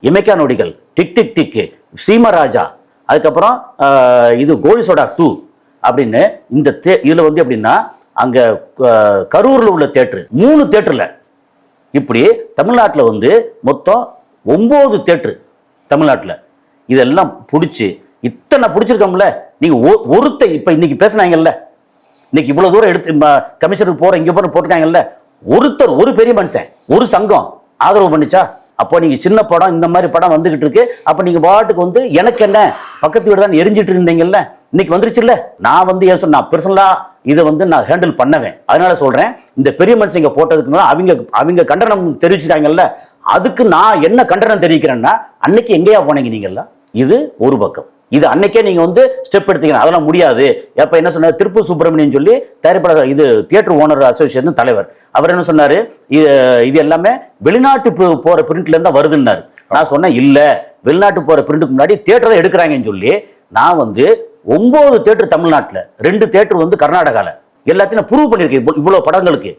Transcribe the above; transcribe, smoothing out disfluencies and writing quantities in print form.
இமைக்கா நொடிகள், tick tick tick, Seemaraja, அதுக்கப்புறம் இது கோலி சோடா 2 அப்படின்னு இந்த இதுல வந்து எப்படின்னா அங்க கரூர்ல உள்ள தியேட்டர் 3 தியேட்டர்ல இப்படி தமிழ்நாட்டில் வந்து மொத்தம் 9 தியேட்டர் தமிழ்நாட்டில் இதெல்லாம் பிடிச்சி இத்தனை பிடிச்சிருக்கோம்ல. நீங்க ஒருத்த இப்ப இன்னைக்கு பேசினாங்கல்ல, இன்னைக்கு இவ்வளவு தூரம் எடுத்து கமிஷனருக்கு போற இங்க போற போட்டுருக்காங்கல்ல, ஒருத்தர் ஒரு பெரிய மனுஷன் ஒரு சங்கம் ஆதரவு பண்ணிச்சா? அப்போ நீங்க சின்ன படம் இந்த மாதிரி படம் வந்துகிட்டு இருக்கு, அப்ப நீங்க பாட்டுக்கு வந்து எனக்கு என்ன பக்கத்து வீடு தான் எரிஞ்சிட்டு இருந்தீங்கல்ல, இன்னைக்கு வந்துருச்சு இல்ல. நான் வந்து ஏன் சொன்னா பர்சனலா இதை வந்து நான் ஹேண்டில் பண்ணவேன். அதனால சொல்றேன், இந்த பெரிய மனுஷங்க போட்டதுக்கு அவங்க கண்டனம் தெரிவிச்சிட்டாங்கல்ல, அதுக்கு நான் என்ன கண்டனம் தெரிவிக்கிறேன்னா, அன்னைக்கு எங்கேயா போனீங்க நீங்கெல்லாம்? இது ஒரு பக்கம். இது அன்னைக்கே நீங்க வந்து ஸ்டெப் எடுத்தீங்க, அதெல்லாம் முடியாது. அப்ப என்ன சொன்னார், திருப்பூர் சுப்பிரமணியன் சொல்லி தயாரிப்பாளர் இது தியேட்டர் ஓனர் அசோசியேஷன் தலைவர், அவர் என்ன சொன்னாரு, இது எல்லாமே வெளிநாட்டு போற பிரிண்ட்ல இருந்தா வருதுன்னாரு. நான் சொன்னேன் இல்ல, வெளிநாட்டு போற பிரிண்ட்டுக்கு முன்னாடி தியேட்டர் எடுக்கிறாங்கன்னு சொல்லி நான் வந்து 9 தியேட்டர் தமிழ்நாட்டில் 2 தியேட்டர் வந்து கர்நாடகால எல்லாத்தையும் ப்ரூவ் பண்ணிருக்கேன் இவ்வளவு படங்களுக்கு.